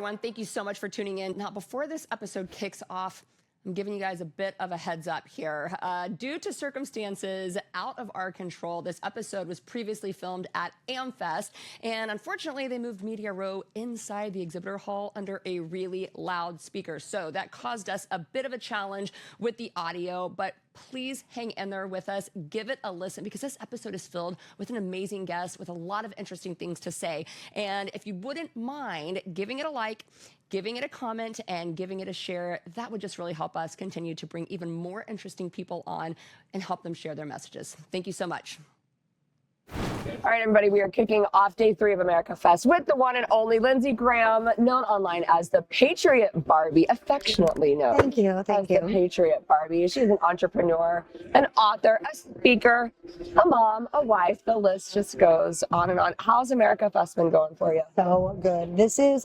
everyone. Thank you so much for tuning in. Now, before this episode kicks off, I'm giving you guys a bit of a heads up here. Due to circumstances out of our control, this episode was previously filmed at AmFest, and unfortunately, they moved Media Row inside the exhibitor hall under a really loud speaker. So that caused us a bit of a challenge with the audio, but please hang in there with us. Give it a listen because this episode is filled with an amazing guest with a lot of interesting things to say. And if you wouldn't mind giving it a like, giving it a comment, and giving it a share, that would just really help us continue to bring even more interesting people on and help them share their messages. Thank you so much. All right, everybody, we are kicking off day 3 of America Fest with the one and only Lindsey Graham, known online as the Patriot Barbie, affectionately known Thank you. as the Patriot Barbie. She's an entrepreneur, an author, a speaker, a mom, a wife. The list just goes on and on. How's America Fest been going for you? So good.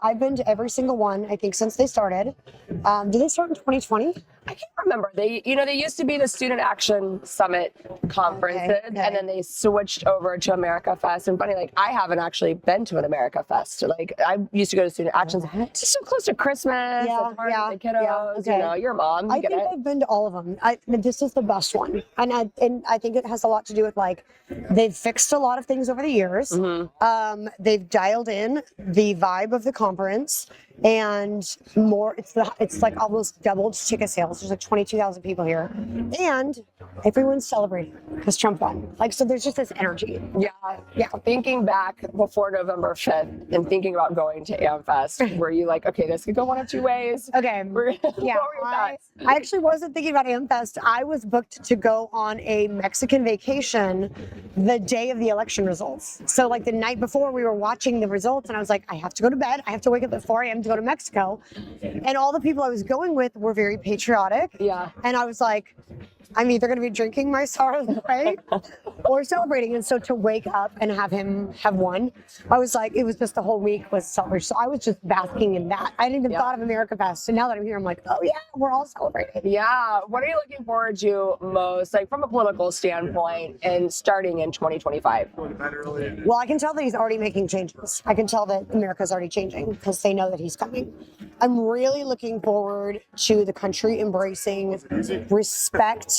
I've been to every single one, I think, since they started. Did they start in 2020? I can't remember. They used to be the Student Action Summit conferences, Okay. and then they switched over to America Fest. And funny, like, I haven't actually been to an America Fest. Like, I used to go to Student Actions. It's just so close to Christmas. Yeah, it's hard yeah, for the kiddos. yeah, okay. You know, you're a mom. I think I've been to all of them. This is the best one. And I think it has a lot to do with, like, they've fixed a lot of things over the years. Mm-hmm. They've dialed in the vibe of the conference and more. It's like almost doubled ticket sales. There's like 22,000 people here. And everyone's celebrating because Trump won. Like, so there's just this energy. Yeah. Thinking back before November 5th and thinking about going to AmFest, were you like, okay, this could go one of two ways? Okay. Yeah. I actually wasn't thinking about AmFest. I was booked to go on a Mexican vacation the day of the election results. So like the night before we were watching the results and I was like, I have to go to bed. I have to wake up at 4 a.m. to go to Mexico. And all the people I was going with were very patriotic. Yeah. And I was like, I'm either going to be drinking my sorrows away or celebrating. And so to wake up and have him have won, I was like, it was just the whole week was celebration. So I was just basking in that. I didn't even thought of America Fest. So now that I'm here, I'm like, oh yeah, we're all celebrating. Yeah. What are you looking forward to most, like from a political standpoint and starting in 2025? Well, I can tell that he's already making changes. I can tell that America's already changing because they know that he's coming. I'm really looking forward to the country embracing respect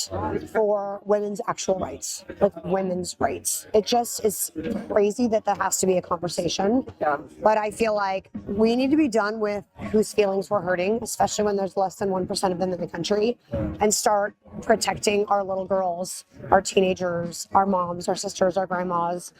for women's actual rights, like women's rights. It just is crazy that has to be a conversation. Yeah. But I feel like we need to be done with whose feelings we're hurting, especially when there's less than 1% of them in the country, and start protecting our little girls, our teenagers, our moms, our sisters, our grandmas,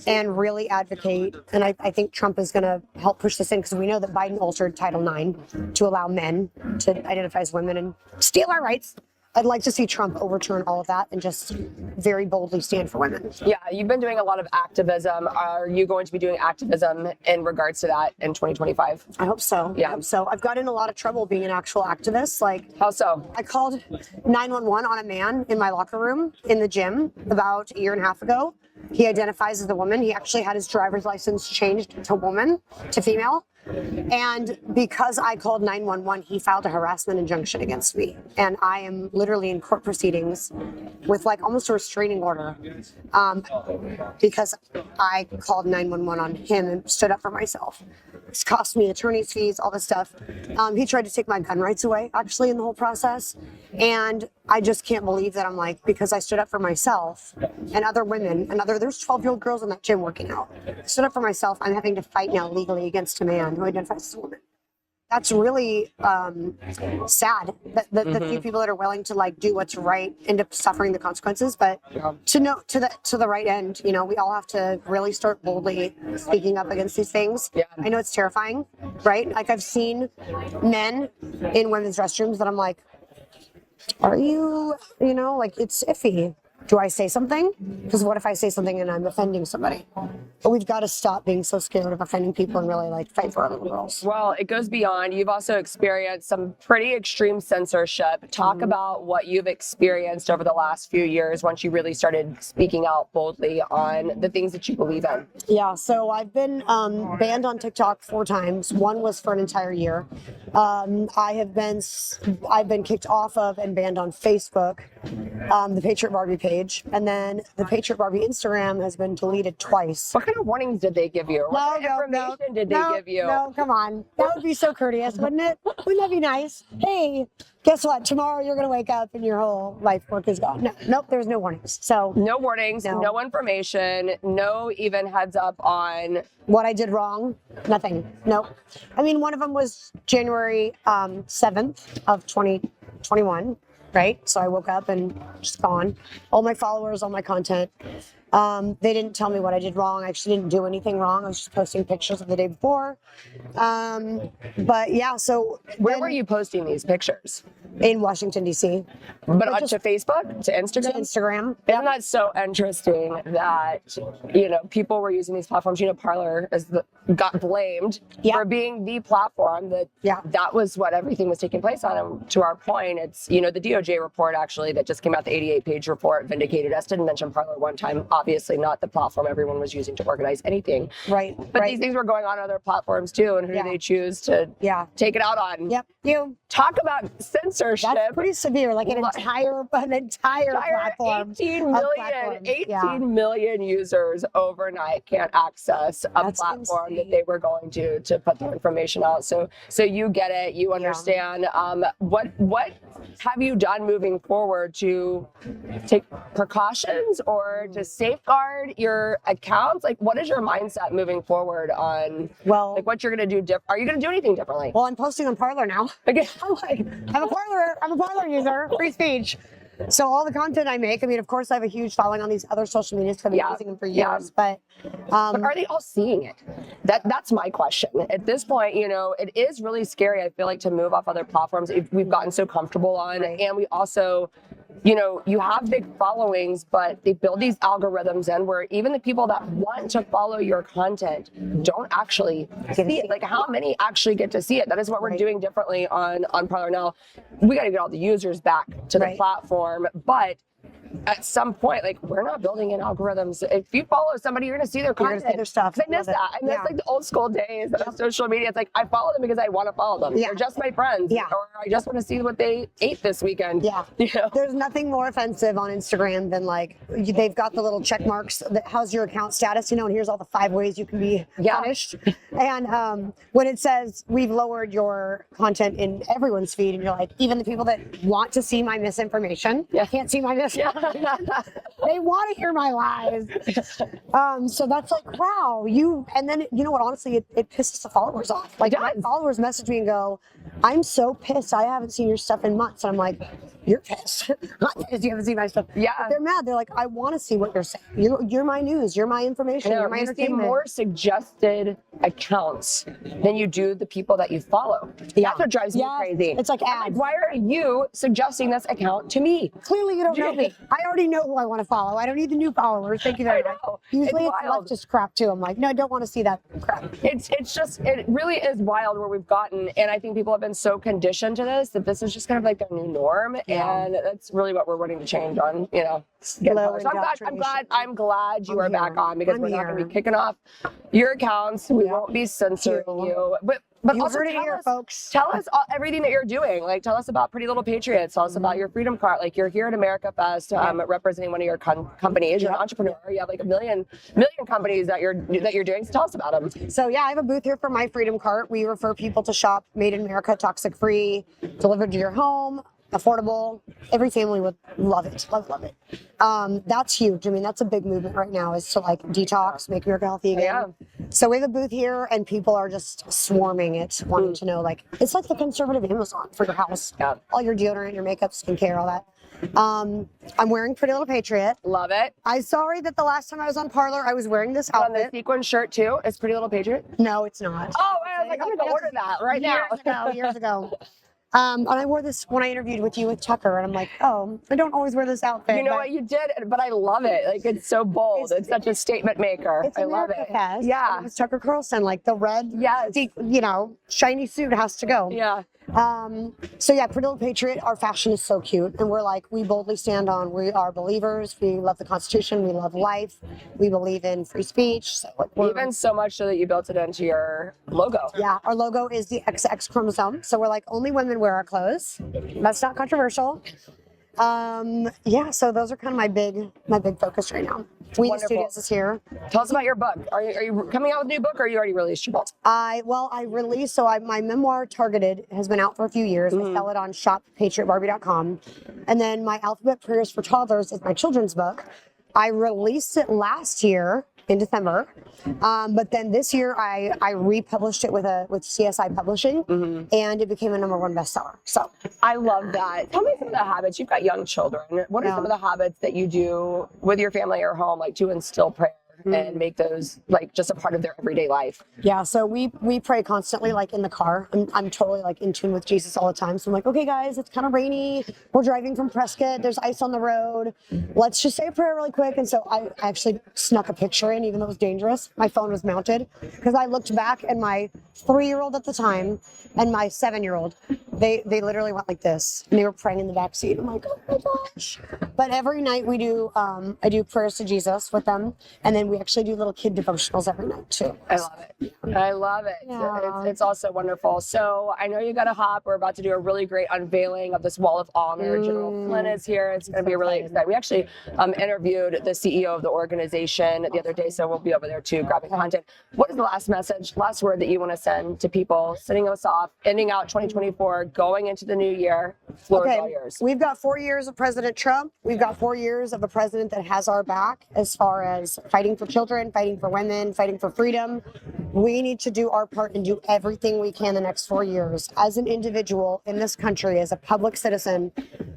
and really advocate. And I think Trump is going to help push this in because we know that Biden altered Title IX to allow men to identify as women and steal our rights. I'd like to see Trump overturn all of that and just very boldly stand for women. Yeah, you've been doing a lot of activism. Are you going to be doing activism in regards to that in 2025? I hope so. Yeah. I hope so. I've got in a lot of trouble being an actual activist. Like, how so? I called 911 on a man in my locker room in the gym about a year and a half ago. He identifies as a woman. He actually had his driver's license changed to female. And because I called 911, he filed a harassment injunction against me. And I am literally in court proceedings with like almost a restraining order because I called 911 on him and stood up for myself. It's cost me attorney's fees, all this stuff. He tried to take my gun rights away, actually, in the whole process. And I just can't believe that I'm like, because I stood up for myself and other women and there's 12-year-old girls in that gym working out. I stood up for myself. I'm having to fight now legally against a man who identifies as a woman. That's really sad that the few people that are willing to like do what's right end up suffering the consequences. But to the right end, you know, we all have to really start boldly speaking up against these things. Yeah. I know it's terrifying, right? Like I've seen men in women's restrooms that I'm like, are you know, like it's iffy. Do I say something? Because what if I say something and I'm offending somebody? But we've got to stop being so scared of offending people and really like fight for our little girls. Well, it goes beyond. You've also experienced some pretty extreme censorship. Talk about what you've experienced over the last few years once you really started speaking out boldly on the things that you believe in. Yeah, so I've been banned on TikTok 4 times. One was for an entire year. I've been kicked off of and banned on Facebook, the Patriot Barbie page. page, and then the Patriot Barbie Instagram has been deleted twice. What kind of warnings did they give you? What kind of information did they give you? No, come on. That would be so courteous, wouldn't it? Wouldn't that be nice? Hey, guess what? Tomorrow you're going to wake up and your whole life work is gone. No, nope, there's no warnings. So no warnings, no information, no even heads up on what I did wrong. Nothing. Nope. I mean, one of them was January 7th of 2021. Right? So I woke up and just gone. All my followers, all my content. They didn't tell me what I did wrong. I actually didn't do anything wrong. I was just posting pictures of the day before. But yeah, so. Where were you posting these pictures? In Washington, D.C. But onto Facebook? To Instagram? To Instagram. Isn't that so interesting that, people were using these platforms? Parler got blamed for being the platform that was what everything was taking place on. And to our point, it's, the DOJ report actually that just came out, the 88-page report vindicated us. Didn't mention Parler one time, obviously not the platform everyone was using to organize anything. Right. But these things were going on other platforms too, and who do they choose to take it out on? Yep. You talk about censorship. That's pretty severe, like an entire platform. 18 million users overnight can't access a platform that they were going to put their information out. So you get it, you understand. What have you done moving forward to take precautions or to safeguard your accounts? Like, what is your mindset moving forward on what you're going to do? Are you going to do anything differently? Well, I'm posting on Parler now. Okay. I'm a Parler user, free speech. So all the content I make, I mean, of course, I have a huge following on these other social medias because I've been using them for years. But are they all seeing it? That's my question. At this point, it is really scary, I feel like, to move off other platforms we've gotten so comfortable on. And we also, you have big followings, but they build these algorithms in where even the people that want to follow your content don't actually see it. Like, how many actually get to see it? That is what we're doing differently on Parler. Now, we got to get all the users back to the platform, but at some point, we're not building in algorithms. If you follow somebody, you're going to see their content. You're going to see their stuff. I miss that. I miss the old school days of social media. It's like, I follow them because I want to follow them. They're just my friends. Or I just want to see what they ate this weekend. There's nothing more offensive on Instagram than they've got the little check marks. How's your account status? And here's all the 5 ways you can be punished. And when it says we've lowered your content in everyone's feed, and you're like, even the people that want to see my misinformation can't see my misinformation. They want to hear my lies. So that's like, wow, and then you know what, honestly, it pisses the followers off. Like, my followers message me and go, I'm so pissed, I haven't seen your stuff in months. And I'm like, you're pissed. I'm pissed you haven't seen my stuff. But they're mad. They're like, I want to see what you're saying. You're my news, you're my information, you're my entertainment. You see more suggested accounts than you do the people that you follow. That's what drives me crazy. It's like ads. Why are you suggesting this account to me? Clearly you don't know me. I already know who I want to follow. I don't need the new followers. Thank you very much. Usually it's leftist crap too. I'm like, no, I don't want to see that crap. It really is wild where we've gotten, and I think people have been so conditioned to this that this is just kind of like their new norm, and that's really what we're wanting to change on. So I'm glad you are back on, because we're not going to be kicking off your accounts. We won't be censoring you, but you also heard it here, folks. Tell us everything that you're doing. Tell us about Pretty Little Patriots. Tell us about your Freedom Card. You're here at America Fest, representing one of your companies. You're an entrepreneur. You have a million companies that you're doing. So tell us about them. So I have a booth here for my Freedom Cart. We refer people to shop Made in America, toxic free, delivered to your home, affordable. Every family would love it. Love it. That's huge. I mean, that's a big movement right now, is to detox, make America healthy again. So we have a booth here, and people are just swarming it, wanting to know, it's like the conservative Amazon for your house. All your deodorant, your makeup, skincare, all that. I'm wearing Pretty Little Patriot. Love it. I'm sorry that the last time I was on Parler, I was wearing this outfit. On the sequin shirt too? It's Pretty Little Patriot? No, it's not. Oh, I was like, I'm going to order that right now. Years ago. And I wore this when I interviewed with you with Tucker, and I'm like, oh, I don't always wear this outfit. You know what, you did, but I love it. It's so bold. It's such a statement maker. I love it. Fest, it was Tucker Carlson, the red, shiny suit has to go. Pretty Little Patriot, our fashion is so cute, and we're we boldly stand on, we are believers, we love the Constitution, we love life, we believe in free speech. So even so much so that you built it into your logo. Yeah, our logo is the XX chromosome, so we're only women wear our clothes. That's not controversial. Yeah, so those are kind of my big focus right now. We the Studios is here. Tell us about your book. Are you coming out with a new book, or you already released your book? I released, my memoir Targeted has been out for a few years. I sell it on shop.patriotbarbie.com. And then my Alphabet Prayers for Toddlers is my children's book. I released it last year in December, but then this year I republished it with CSI Publishing, and it became a #1 bestseller. So I love that. Tell me some of the habits. You've got young children. What are some of the habits that you do with your family or home, like to instill prayer and make those like just a part of their everyday life? Yeah, so we pray constantly, like in the car. I'm totally like in tune with Jesus all the time. So I'm like, okay, guys, it's kind of rainy. We're driving from Prescott. There's ice on the road. Let's just say a prayer really quick. And so I actually snuck a picture in, even though it was dangerous. My phone was mounted because I looked back, and my 3-year-old at the time and my 7-year-old, they literally went like this, and they were praying in the back seat. I'm like, oh my gosh. But every night we do, I do prayers to Jesus with them, and then we actually do little kid devotionals every night too. I love it. I love it. Yeah. It's also wonderful. So I know you got to hop. We're about to do a really great unveiling of this Wall of Honor. General Flynn is here. It's going to be really exciting. We actually interviewed the CEO of the organization the other day, so we'll be over there too, grabbing content. What is the last message, last word that you want to send to people, sending us off, ending out 2024, going into the new year? Floor is all yours. We've got 4 years of President Trump. We've got 4 years of a president that has our back as far as fighting for children, fighting for women, fighting for freedom. We need to do our part and do everything we can the next 4 years as an individual in this country, as a public citizen,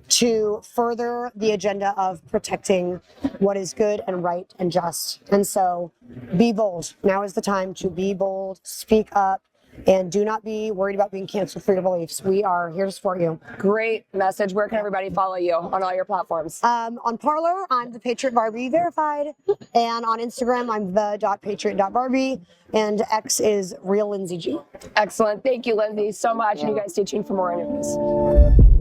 to further the agenda of protecting what is good and right and just. And so be bold. Now is the time to be bold, speak up, and do not be worried about being canceled for your beliefs. We are here to support you. Great message. Where can everybody follow you on all your platforms? On Parler, I'm the Patriot Barbie verified. And on Instagram, I'm the.patriot.barbie. And X is real Lindsey G. Excellent. Thank you, Lindsey, so much. And you guys stay tuned for more interviews.